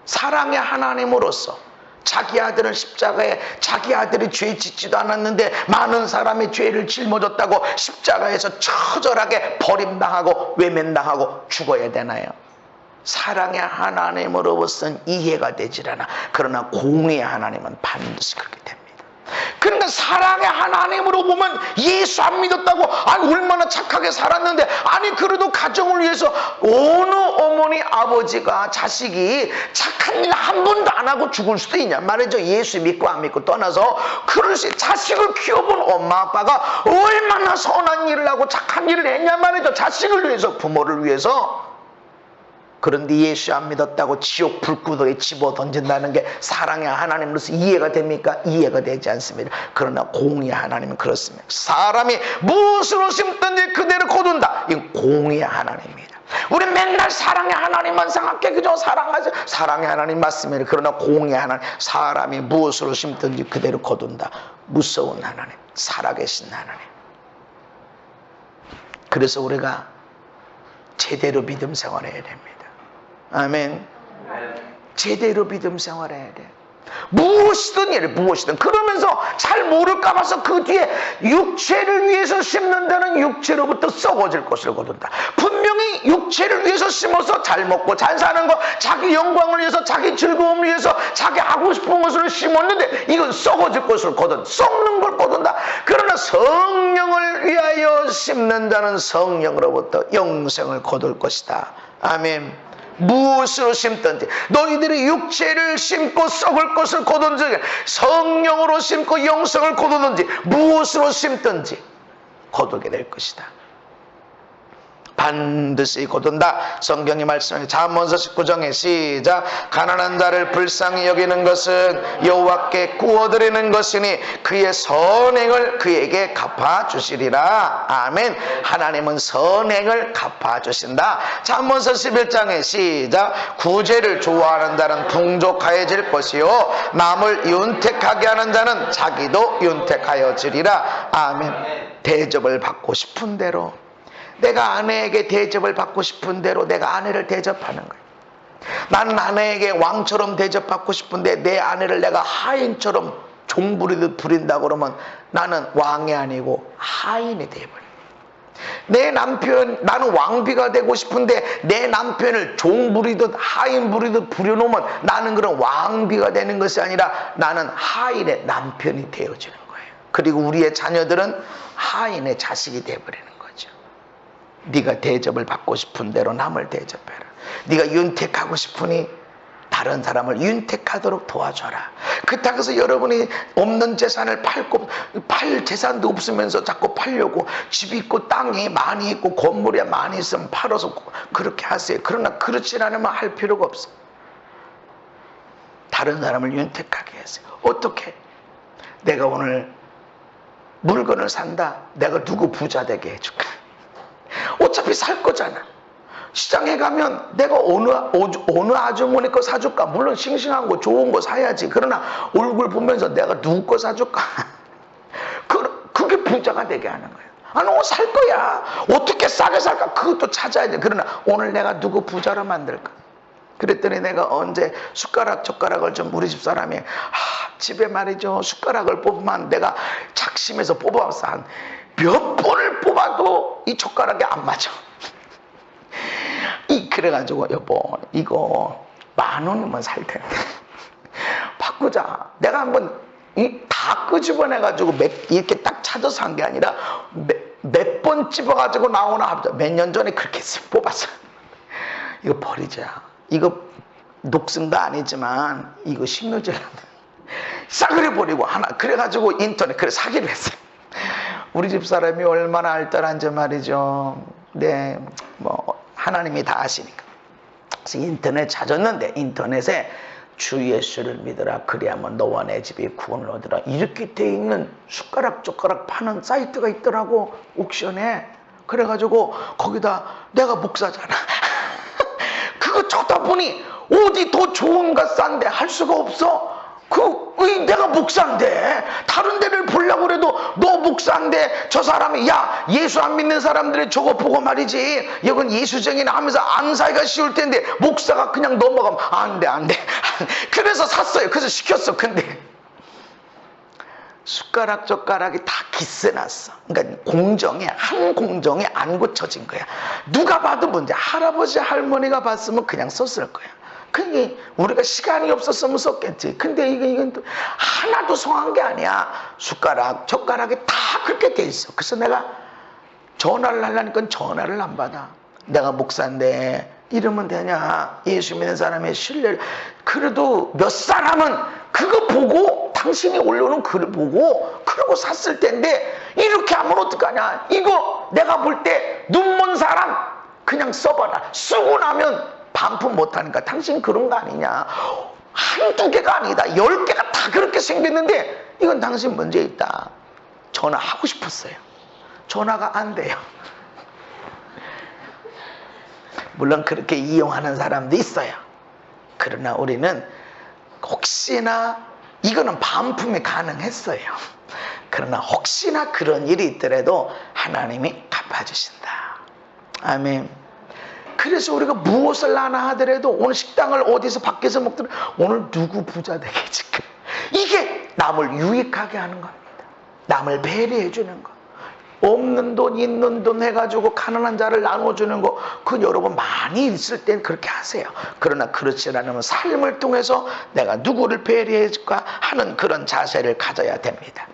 Speaker 1: 사랑의 하나님으로서 자기 아들은 십자가에, 자기 아들이 죄 짓지도 않았는데 많은 사람의 죄를 짊어졌다고 십자가에서 처절하게 버림당하고 외면당하고 죽어야 되나요? 사랑의 하나님으로서는 이해가 되질 않아. 그러나 공의의 하나님은 반드시 그렇게 됩니다. 그러니까 사랑의 하나님으로 보면 예수 안 믿었다고 얼마나 착하게 살았는데, 그래도 가정을 위해서 어느 어머니 아버지가 자식이 착한 일 한 번도 안 하고 죽을 수도 있냐 말이죠. 예수 믿고 안 믿고 떠나서 그럴 수, 자식을 키워본 엄마 아빠가 얼마나 선한 일을 하고 착한 일을 했냐 말이죠. 자식을 위해서, 부모를 위해서. 그런데 예수 안 믿었다고 지옥 불구덩이에 집어 던진다는 게 사랑의 하나님으로서 이해가 됩니까? 이해가 되지 않습니다. 그러나 공의의 하나님은 그렇습니다. 사람이 무엇으로 심든지 그대로 거둔다. 이건 공의의 하나님입니다. 우리 맨날 사랑의 하나님만 생각해. 그죠? 사랑하죠. 사랑의 하나님 맞습니다. 그러나 공의의 하나님, 사람이 무엇으로 심든지 그대로 거둔다. 무서운 하나님, 살아계신 하나님. 그래서 우리가 제대로 믿음 생활해야 됩니다. 아멘. 제대로 믿음 생활해야 돼. 무엇이든 그러면서 잘 모를까 봐서 그 뒤에 육체를 위해서 심는다는 육체로부터 썩어질 것을 거둔다. 분명히 분명히 육체를 위해서 심어서 잘 먹고 잘 사는 거, 자기 영광을 위해서, 자기 즐거움을 위해서, 자기 하고 싶은 것을 심었는데 이건 썩어질 것을 거둔, 썩는 걸 거둔다. 그러나 성령을 위하여 심는 자는 성령으로부터 영생을 거둘 것이다. 아멘. 무엇으로 심든지, 너희들이 육체를 심고 썩을 것을 거둔지, 성령으로 심고 영생을 거두든지, 무엇으로 심든지 거두게 될 것이다. 반드시 거둔다. 성경이 말씀해. 잠언서 19장에 시작. 가난한 자를 불쌍히 여기는 것은 여호와께 구워드리는 것이니 그의 선행을 그에게 갚아주시리라. 아멘. 하나님은 선행을 갚아주신다. 잠언서 11장에 시작. 구제를 좋아하는 자는 풍족하여질 것이요 남을 윤택하게 하는 자는 자기도 윤택하여지리라. 아멘. 대접을 받고 싶은 대로, 내가 아내에게 대접을 받고 싶은 대로 내가 아내를 대접하는 거예요. 나는 아내에게 왕처럼 대접받고 싶은데 내 아내를 내가 하인처럼 종부리듯 부린다 그러면 나는 왕이 아니고 하인이 되어버려요. 내 남편, 나는 왕비가 되고 싶은데 내 남편을 종부리듯 하인부리듯 부려놓으면 나는 그런 왕비가 되는 것이 아니라 나는 하인의 남편이 되어지는 거예요. 그리고 우리의 자녀들은 하인의 자식이 되어버리는 거예요. 네가 대접을 받고 싶은 대로 남을 대접해라. 네가 윤택하고 싶으니 다른 사람을 윤택하도록 도와줘라. 그렇다고 해서 여러분이 없는 재산을 팔 재산도 없으면서 자꾸 팔려고, 집 있고 땅이 많이 있고 건물이 많이 있으면 팔아서 그렇게 하세요. 그러나 그렇지 않으면 할 필요가 없어. 다른 사람을 윤택하게 하세요. 어떻게? 내가 오늘 물건을 산다. 내가 누구 부자 되게 해줄까? 어차피 살 거잖아. 시장에 가면 내가 어느 아주머니 거 사줄까? 물론 싱싱한 거 좋은 거 사야지. 그러나 얼굴 보면서 내가 누구 거 사줄까? 그게 부자가 되게 하는 거야. 아, 너 살 거야. 어떻게 싸게 살까? 그것도 찾아야 돼. 그러나 오늘 내가 누구 부자로 만들까? 그랬더니 내가 언제 숟가락을 좀 우리 집 사람이 집에 말이죠, 숟가락을 뽑으면 내가 작심해서 뽑아서 한 몇 번을 뽑아도 이 젓가락이 안 맞아. 그래가지고 여보 이거 10,000원이면 살 텐데 바꾸자. 내가 한번 다 끄집어내가지고 이렇게 딱 찾아서 한 게 아니라 몇 번 집어가지고 나오나. 몇 년 전에 그렇게 뽑았어. 이거 버리자. 이거 녹슨도 아니지만 이거 식료질한다. 싸그리 버리고 하나. 그래가지고 인터넷 그래 사기로 했어요. 우리 집 사람이 얼마나 알뜰한지 말이죠. 네, 뭐 하나님이 다 아시니까. 그래서 인터넷 찾았는데 인터넷에 주 예수를 믿으라 그리하면 너와 내 집이 구원을 얻으라 이렇게 돼 있는 숟가락 젓가락 파는 사이트가 있더라고, 옥션에. 그래가지고 거기다 내가 목사잖아. 그거 쳐다 보니 어디 더 좋은가 싼데 할 수가 없어. 내가 목사인데 다른 데를 보려고 그래도 너 목사인데 저 사람이 야 예수 안 믿는 사람들이 저거 보고 말이지 이건 예수쟁이나 하면서 안 사기가 쉬울 텐데 목사가 그냥 넘어가면 안돼 그래서 샀어요. 그래서 시켰어. 근데 숟가락 젓가락이 다 기스났어. 그러니까 한 공정에 안 고쳐진 거야. 누가 봐도 문제. 할아버지 할머니가 봤으면 그냥 썼을 거야. 그게 우리가 시간이 없었으면 썼겠지. 근데 이건 하나도 성한 게 아니야. 숟가락 젓가락이 다 그렇게 돼 있어. 그래서 내가 전화를 하려니까 전화를 안 받아. 내가 목사인데 이러면 되냐. 예수 믿는 사람의 신뢰를. 그래도 몇 사람은 그거 보고 당신이 올려놓은 글을 보고 그러고 샀을 텐데 이렇게 하면 어떡하냐. 이거 내가 볼 때 눈먼 사람 그냥 써봐라. 쓰고 나면 반품 못하니까 당신 그런 거 아니냐. 한두 개가 아니다. 10개가 다 그렇게 생겼는데 이건 당신 문제 있다. 전화하고 싶었어요. 전화가 안 돼요. 물론 그렇게 이용하는 사람도 있어요. 그러나 우리는 혹시나 이거는 반품이 가능했어요. 그러나 혹시나 그런 일이 있더라도 하나님이 갚아주신다. 아멘. 그래서 우리가 무엇을 하나 하더라도 오늘 식당을 어디서 밖에서 먹더라도 오늘 누구 부자 되겠지. 이게 남을 유익하게 하는 겁니다. 남을 배려해 주는 것. 없는 돈 있는 돈 해가지고 가난한 자를 나눠주는 거, 그 여러분 많이 있을 땐 그렇게 하세요. 그러나 그렇지 않으면 삶을 통해서 내가 누구를 배려해줄까 하는 그런 자세를 가져야 됩니다.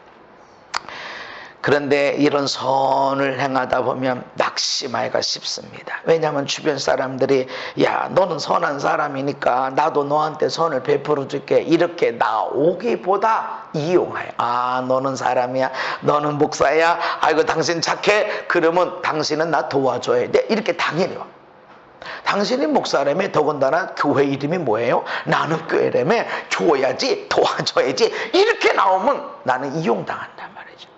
Speaker 1: 그런데 이런 선을 행하다 보면 낙심하기가 쉽습니다. 왜냐하면 주변 사람들이 야, 너는 선한 사람이니까 나도 너한테 선을 베풀어 줄게, 이렇게 나오기보다 이용해요. 아, 너는 사람이야, 너는 목사야, 아이고 당신 착해, 그러면 당신은 나 도와줘야 돼, 이렇게 당연히 와. 당신이 목사라며, 더군다나 교회 이름이 뭐예요? 나는 교회라며, 줘야지, 도와줘야지, 이렇게 나오면 나는 이용당한단 말이죠.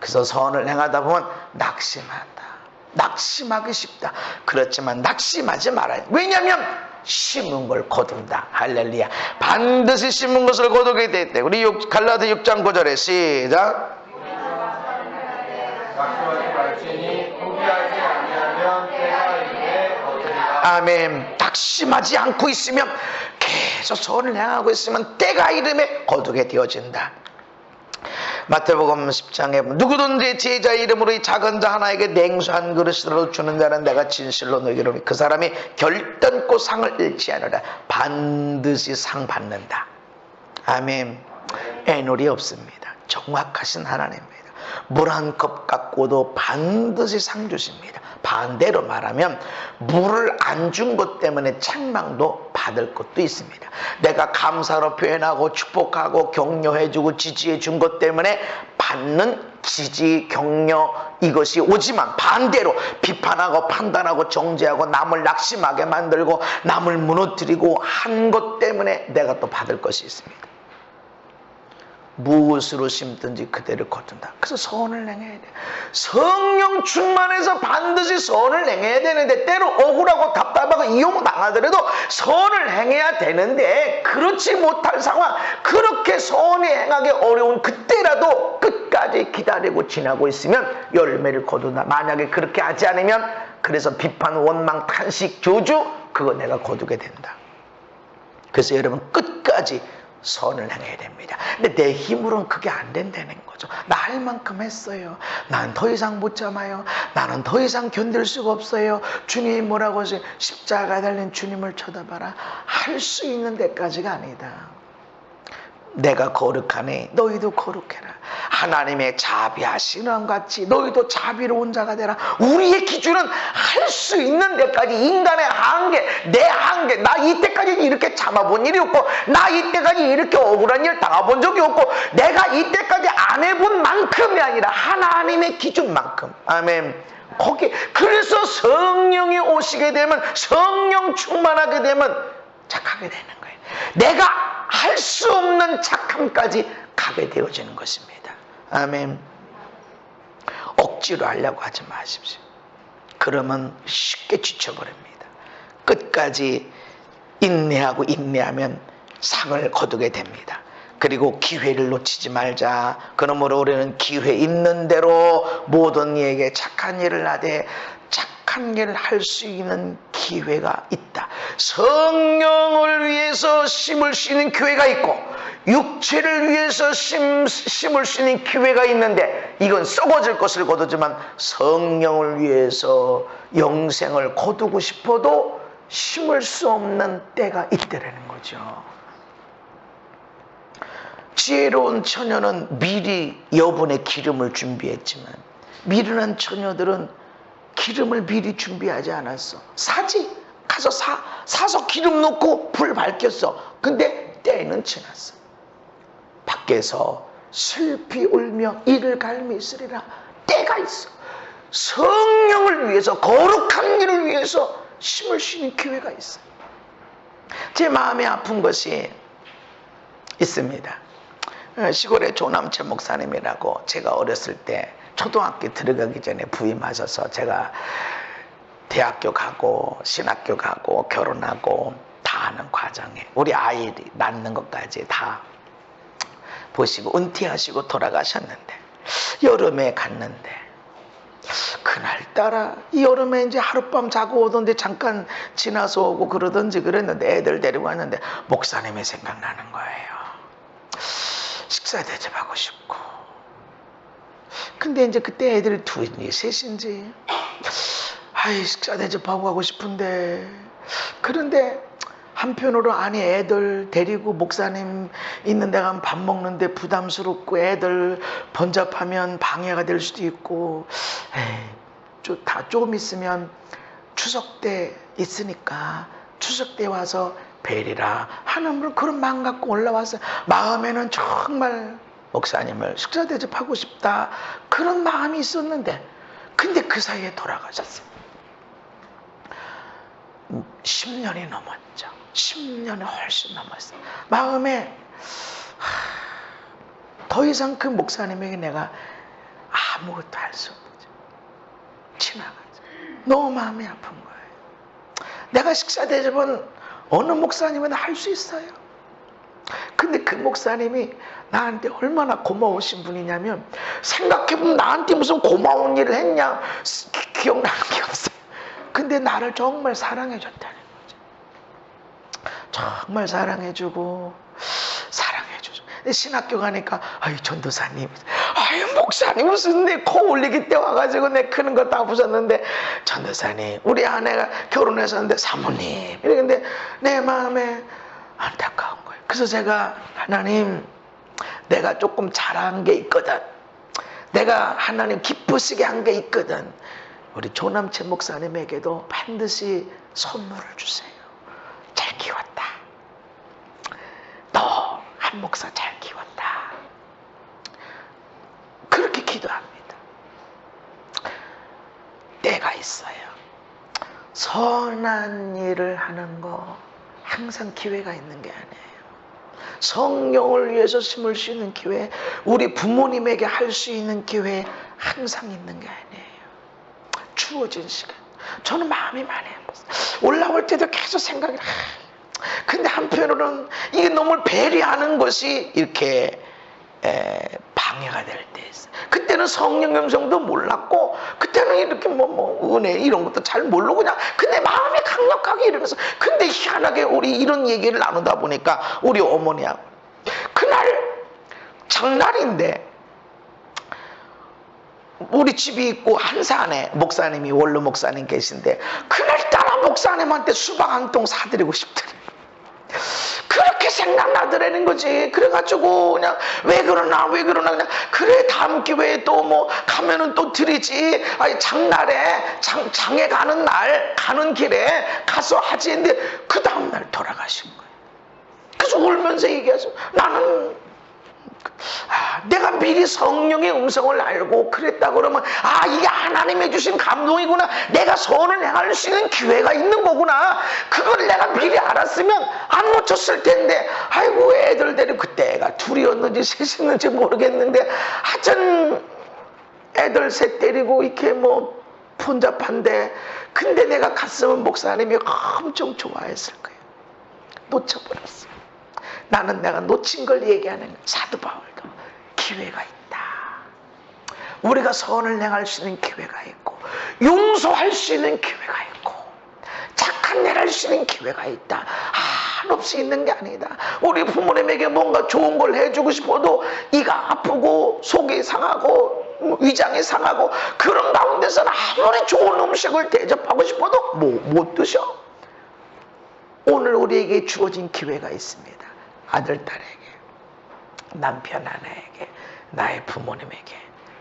Speaker 1: 그래서 선을 행하다 보면 낙심한다. 낙심하기 쉽다. 그렇지만 낙심하지 말아요. 왜냐하면 심은 걸 거둔다. 할렐루야. 반드시 심은 것을 거두게 됐대. 우리 갈라디아 6장 9절에 시작.
Speaker 2: 낙심하지 말지니 포기하지 아니하면 때가 이르되 거두리라.
Speaker 1: 아멘. 낙심하지 않고 있으면, 계속 선을 행하고 있으면 때가 이름에 거두게 되어진다. 마태복음 10장에 누구든지 제자의 이름으로 이 작은 자 하나에게 냉수 한 그릇이라도 주는 자는 내가 진실로 너희에게 이르노니 그 사람이 결단코 상을 잃지 않으라. 반드시 상 받는다. 아멘. 애놀이 없습니다. 정확하신 하나님입니다. 물 한 컵 갖고도 반드시 상 주십니다. 반대로 말하면 물을 안 준 것 때문에 책망도 받을 것도 있습니다. 내가 감사로 표현하고 축복하고 격려해주고 지지해 준 것 때문에 받는 지지, 격려, 이것이 오지만 반대로 비판하고 판단하고 정죄하고 남을 낙심하게 만들고 남을 무너뜨리고 한 것 때문에 내가 또 받을 것이 있습니다. 무엇으로 심든지 그대를 거둔다. 그래서 선을 행해야 돼. 성령 충만해서 반드시 선을 행해야 되는데, 때로 억울하고 답답하고 이용당하더라도 선을 행해야 되는데, 그렇지 못할 상황, 그렇게 선이 행하기 어려운 그때라도 끝까지 기다리고 지나고 있으면 열매를 거둔다. 만약에 그렇게 하지 않으면, 그래서 비판, 원망, 탄식, 저주, 그거 내가 거두게 된다. 그래서 여러분 끝까지 선을 행해야 됩니다. 근데 내 힘으로는 그게 안 된다는 거죠. 나 할 만큼 했어요. 난 더 이상 못 참아요. 나는 더 이상 견딜 수가 없어요. 주님이 뭐라고 하세요? 십자가 달린 주님을 쳐다봐라. 할 수 있는 데까지가 아니다. 내가 거룩하니 너희도 거룩해라. 하나님의 자비하시는 같이 너희도 자비로운 자가 되라. 우리의 기준은 할 수 있는 데까지, 인간의 한계, 내 한계. 나 이때까지 이렇게 참아본 일이 없고, 나 이때까지 이렇게 억울한 일 당해본 적이 없고, 내가 이때까지 안 해본 만큼이 아니라 하나님의 기준만큼. 아멘. 거기, 그래서 성령이 오시게 되면, 성령 충만하게 되면 착하게 되는 거예요. 내가 할 수 없는 착함까지 가게 되어지는 것입니다. 아멘. 억지로 하려고 하지 마십시오. 그러면 쉽게 지쳐버립니다. 끝까지 인내하고 인내하면 상을 거두게 됩니다. 그리고 기회를 놓치지 말자. 그러므로 우리는 기회 있는 대로 모든 이에게 착한 일을 하되 착한 일을 할 수 있는 기회가 있다. 성령을 위해서 심을 수 있는 기회가 있고, 육체를 위해서 심을 수 있는 기회가 있는데, 이건 썩어질 것을 거두지만 성령을 위해서 영생을 거두고 싶어도 심을 수 없는 때가 있다라는 거죠. 지혜로운 처녀는 미리 여분의 기름을 준비했지만, 미련한 처녀들은 기름을 미리 준비하지 않았어. 사지. 가서 사서 기름 넣고 불 밝혔어. 근데 때는 지났어. 밖에서 슬피 울며 이를 갈미 있으리라. 때가 있어. 성령을 위해서, 거룩한 일을 위해서 심을 수 있는 기회가 있어. 제 마음이 아픈 것이 있습니다. 시골의 조남채 목사님이라고, 제가 어렸을 때 초등학교 들어가기 전에 부임하셔서 제가 대학교 가고 신학교 가고 결혼하고 다 하는 과정에 우리 아이 낳는 것까지 다 보시고 은퇴하시고 돌아가셨는데, 여름에 갔는데 그날따라 여름에 이제 하룻밤 자고 오던데 잠깐 지나서 오고 그러던지 그랬는데, 애들 데리고 왔는데 목사님이 생각나는 거예요. 식사 대접하고 싶고. 근데 이제 그때 애들이 둘인지 셋인지, 아이, 식사 대접하고 가고 싶은데, 그런데 한편으로 아니 애들 데리고 목사님 있는 데 가면 밥 먹는데 부담스럽고 애들 번잡하면 방해가 될 수도 있고, 에이, 다 조금 있으면 추석 때 있으니까 추석 때 와서 뵈리라 하는 그런 마음 갖고 올라왔어요. 마음에는 정말 목사님을 식사 대접하고 싶다 그런 마음이 있었는데, 근데 그 사이에 돌아가셨어요. 10년이 넘었죠. 10년이 훨씬 넘었어요. 마음에 더 이상 그 목사님에게 내가 아무것도 할 수 없죠. 지나가죠. 너무 마음이 아픈 거예요. 내가 식사 대접은 어느 목사님은 할 수 있어요. 근데 그 목사님이 나한테 얼마나 고마우신 분이냐면, 생각해보면 나한테 무슨 고마운 일을 했냐 기억나는 게 없어요. 근데 나를 정말 사랑해줬다는 거죠. 정말 사랑해주고 사랑해주죠. 신학교 가니까 아이 전도사님, 아이 목사님 무슨 내 코 올리기 때 와가지고 내 크는 거 다 부셨는데, 전도사님 우리 아내가 결혼했었는데 사모님 이랬는데 내 마음에 안타까운 거예요. 그래서 제가 하나님, 내가 조금 잘한 게 있거든, 내가 하나님 기쁘시게 한 게 있거든, 우리 조남채 목사님에게도 반드시 선물을 주세요. 잘 키웠다. 너 한 목사 잘 키웠다. 그렇게 기도합니다. 때가 있어요. 선한 일을 하는 거 항상 기회가 있는 게 아니에요. 성령을 위해서 힘을 쉬는 기회, 우리 부모님에게 할 수 있는 기회 항상 있는 게 아니에요. 주어진 시간. 저는 마음이 많이 아팠어요. 올라올 때도 계속 생각이, 근데 한편으로는 이게 너무 배려하는 것이 이렇게 방해가 될 때 있어요. 그때는 성령 음성도 몰랐고, 그때는 이렇게 은혜 이런 것도 잘 모르고 그냥, 근데 마음이 강력하게 이러면서, 근데 희한하게 우리 이런 얘기를 나누다 보니까 우리 어머니하고, 그날 장날인데 우리 집이 있고 한산에 목사님이, 원로 목사님 계신데, 그날따라 목사님한테 수박 한 통 사드리고 싶더래. 그렇게 생각나더라는 거지. 그래가지고 그냥 왜 그러나 그냥, 그래 다음 기회에 또 뭐 가면은 또 드리지, 아니 장날에 장에 가는 날 가는 길에 가서 하지 했는데, 그 다음날 돌아가신 거예요. 그래서 울면서 얘기하죠. 나는 내가 미리 성령의 음성을 알고 그랬다 그러면, 이게 하나님이 주신 감동이구나, 내가 선을 행할 수 있는 기회가 있는 거구나, 그걸 내가 미리 알았으면 안 놓쳤을 텐데, 아이고 애들 데리고, 그때 애가 둘이었는지 셋이었는지 모르겠는데 하여튼 애들 셋 데리고 이렇게 뭐 혼잡한데, 근데 내가 갔으면 목사님이 엄청 좋아했을 거예요. 놓쳐버렸어. 나는 내가 놓친 걸 얘기하는 거야. 사도 바울도 기회가 있다. 우리가 선을 행할 수 있는 기회가 있고, 용서할 수 있는 기회가 있고, 착한 일 할 수 있는 기회가 있다. 한없이 있는 게 아니다. 우리 부모님에게 뭔가 좋은 걸 해주고 싶어도 이가 아프고 속이 상하고 위장이 상하고, 그런 가운데서는 아무리 좋은 음식을 대접하고 싶어도 못 드셔. 오늘 우리에게 주어진 기회가 있습니다. 아들, 딸에게, 남편, 아내에게, 나의 부모님에게,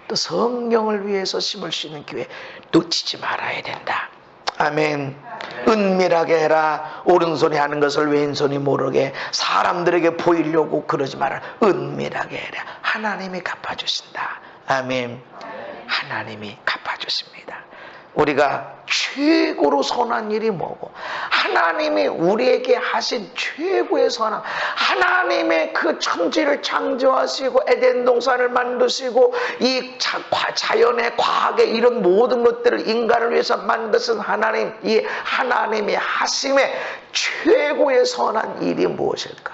Speaker 1: 또 성령을 위해서 힘을 쉬는 기회 놓치지 말아야 된다. 아멘. 은밀하게 해라. 오른손이 하는 것을 왼손이 모르게, 사람들에게 보이려고 그러지 마라. 은밀하게 해라. 하나님이 갚아주신다. 아멘. 하나님이 갚아주십니다. 우리가 최고로 선한 일이 뭐고, 하나님이 우리에게 하신 최고의 선한, 하나님의 그 천지를 창조하시고 에덴 동산을 만드시고 이 자연의 과학의 이런 모든 것들을 인간을 위해서 만드신 하나님, 이 하나님이 하심의 최고의 선한 일이 무엇일까?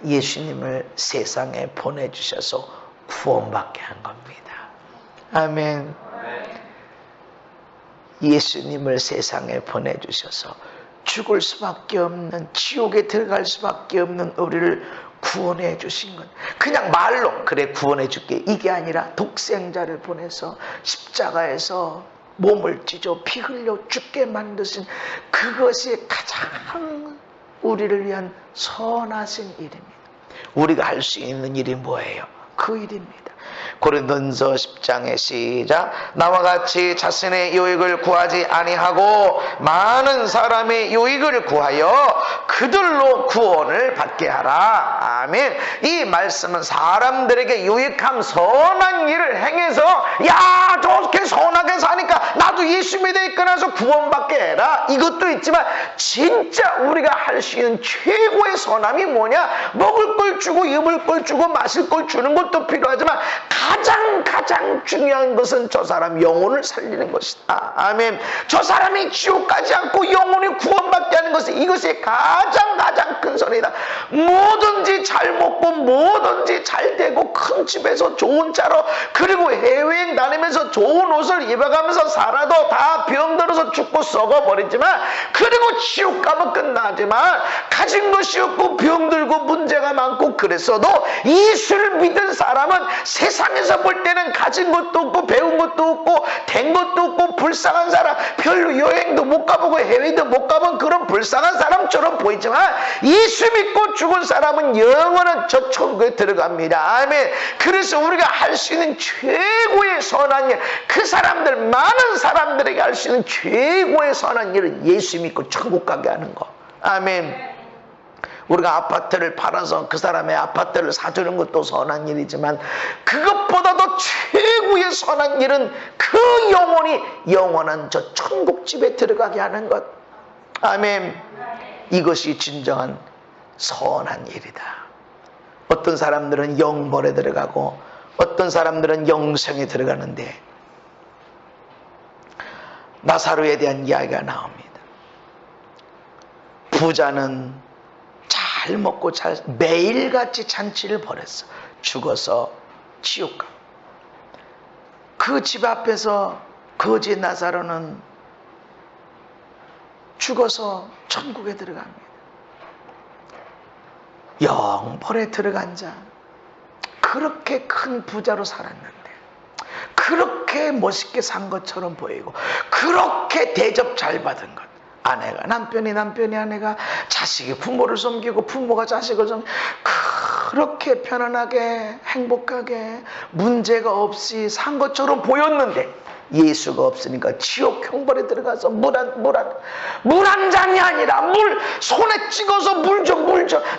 Speaker 1: 예수님을 세상에 보내주셔서 구원받게 한 겁니다. 아멘. 예수님을 세상에 보내주셔서 죽을 수밖에 없는, 지옥에 들어갈 수밖에 없는 우리를 구원해 주신 건 그냥 말로 그래 구원해 줄게 이게 아니라 독생자를 보내서 십자가에서 몸을 찢어 피 흘려 죽게 만드신 그것이 가장 우리를 위한 선하신 일입니다. 우리가 할 수 있는 일이 뭐예요? 그 일입니다. 고린도전서 10장에 시작. 나와 같이 자신의 유익을 구하지 아니하고 많은 사람의 유익을 구하여 그들로 구원을 받게 하라. 아멘. 이 말씀은 사람들에게 유익함 선한 일을 행해서 야 저렇게 선하게 사니까 나도 예수 믿어 있거나서 구원받게 해라. 이것도 있지만 진짜 우리가 할 수 있는 최고의 선함이 뭐냐? 먹을 걸 주고 입을 걸 주고 마실 걸 주는 것도 필요하지만 가장 중요한 것은 저 사람 영혼을 살리는 것이다. 아멘. 저 사람이 지옥 가지 않고 영혼이 구원받게 하는 것이 이것이 가장 큰 선이다. 뭐든지 잘 먹고 뭐든지 잘 되고 큰 집에서 좋은 차로 그리고 해외여행 다니면서 좋은 옷을 입어가면서 살아도 다 병들어서 죽고 썩어버리지만 그리고 지옥 가면 끝나지만 가진 것이 없고 병들고 문제가 많고 그랬어도 예수를 믿은 사람은 세상에서 볼 때는 가진 것도 없고 배운 것도 없고 된 것도 없고 불쌍한 사람, 별로 여행도 못 가보고 해외도 못 가본 그런 불쌍한 사람처럼 보이지만 예수 믿고 죽은 사람은 영원한 저 천국에 들어갑니다. 아멘. 그래서 우리가 할 수 있는 최고의 선한 일, 그 사람들 많은 사람들에게 할 수 있는 최고의 선한 일은 예수 믿고 천국 가게 하는 거. 아멘. 우리가 아파트를 팔아서 그 사람의 아파트를 사주는 것도 선한 일이지만 그것보다도 최고의 선한 일은 그 영혼이 영원한 저 천국집에 들어가게 하는 것. 아멘. 이것이 진정한 선한 일이다. 어떤 사람들은 영벌에 들어가고 어떤 사람들은 영생에 들어가는데 나사로에 대한 이야기가 나옵니다. 부자는 잘 먹고 매일같이 잔치를 벌였어. 죽어서 지옥 가. 그 집 앞에서 거지 나사로는 죽어서 천국에 들어갑니다. 영벌에 들어간 자, 그렇게 큰 부자로 살았는데 그렇게 멋있게 산 것처럼 보이고 그렇게 대접 잘 받은 것, 아내가 남편이 아내가 자식이 부모를 섬기고 부모가 자식을 섬기고 그렇게 편안하게 행복하게 문제가 없이 산 것처럼 보였는데 예수가 없으니까 지옥 형벌에 들어가서 물 한 잔이 아니라 물 손에 찍어서 물 좀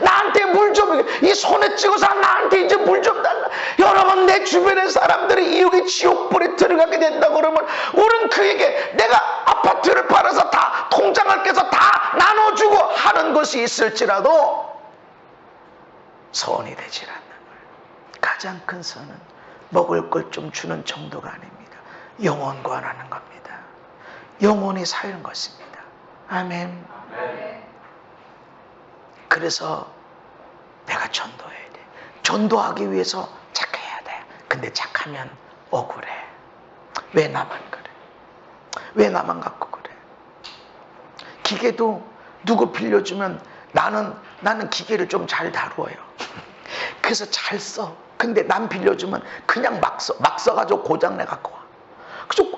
Speaker 1: 나한테 물 좀 이 손에 찍어서 나한테 이제 물 좀 달라. 여러분 내 주변의 사람들이 여기 지옥불에 들어가게 된다 그러면 우리는 그에게 내가 아파트를 팔아서 다 통장을 깨서 다 나눠주고 하는 것이 있을지라도 선이 되질 않는 거예요. 가장 큰 선은 먹을 걸 좀 주는 정도가 아닙니다. 영혼 구원하는 겁니다. 영혼이 사는 것입니다. 아멘. 그래서 내가 전도해야 돼. 전도하기 위해서 착해야 돼. 근데 착하면 억울해. 왜 나만 그래? 왜 나만 갖고 그래? 기계도 누구 빌려주면 나는 기계를 좀 잘 다루어요. 그래서 잘 써. 근데 남 빌려주면 그냥 막 써가지고 고장내 갖고 와. 그래서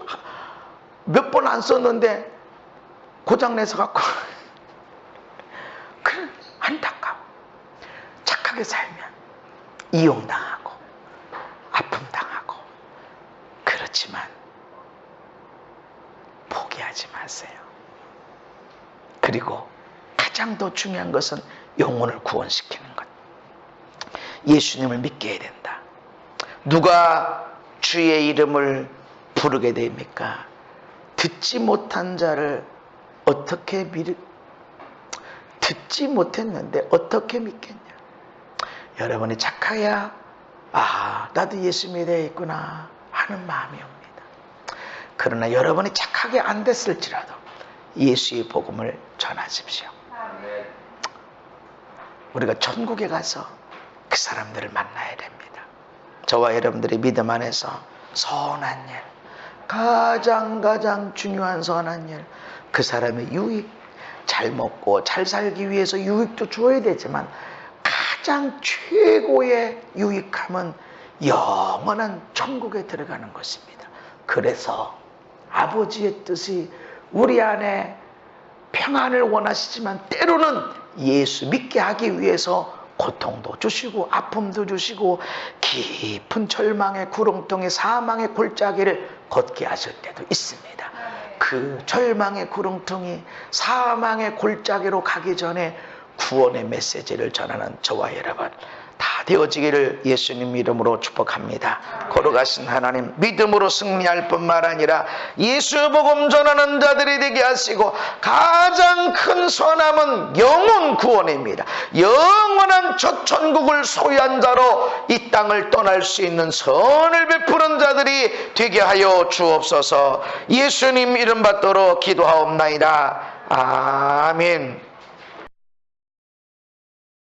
Speaker 1: 몇 번 안 썼는데 고장내서 갖고 와. 그래, 안타까워. 착하게 살면 이용당하고 아픔당하고 그렇지만 포기하지 마세요. 그리고 가장 더 중요한 것은 영혼을 구원시키는 것. 예수님을 믿게 해야 된다. 누가 주의 이름을 부르게 됩니까? 듣지 못한 자를 어떻게 듣지 못했는데 어떻게 믿겠냐? 여러분이 착해야 나도 예수 믿어 있구나 하는 마음이 옵니다. 그러나 여러분이 착하게 안 됐을지라도 예수의 복음을 전하십시오. 우리가 천국에 가서 그 사람들을 만나야 됩니다. 저와 여러분들의 믿음 안에서 선한 일, 가장 중요한 선한 일, 그 사람의 유익, 잘 먹고 잘 살기 위해서 유익도 줘야 되지만 가장 최고의 유익함은 영원한 천국에 들어가는 것입니다. 그래서 아버지의 뜻이 우리 안에 평안을 원하시지만 때로는 예수 믿게 하기 위해서 고통도 주시고 아픔도 주시고 깊은 절망의 구렁텅이 사망의 골짜기를 걷게 하실 때도 있습니다. 그 절망의 구렁텅이 사망의 골짜기로 가기 전에 구원의 메시지를 전하는 저와 여러분 다 되어지기를 예수님 이름으로 축복합니다. 걸어가신 하나님 믿음으로 승리할 뿐만 아니라 예수 복음 전하는 자들이 되게 하시고 가장 큰 선함은 영혼 구원입니다. 영원한 첫 천국을 소유한 자로 이 땅을 떠날 수 있는 선을 베푸는 자들이 되게 하여 주옵소서. 예수님 이름 받도록 기도하옵나이다. 아멘.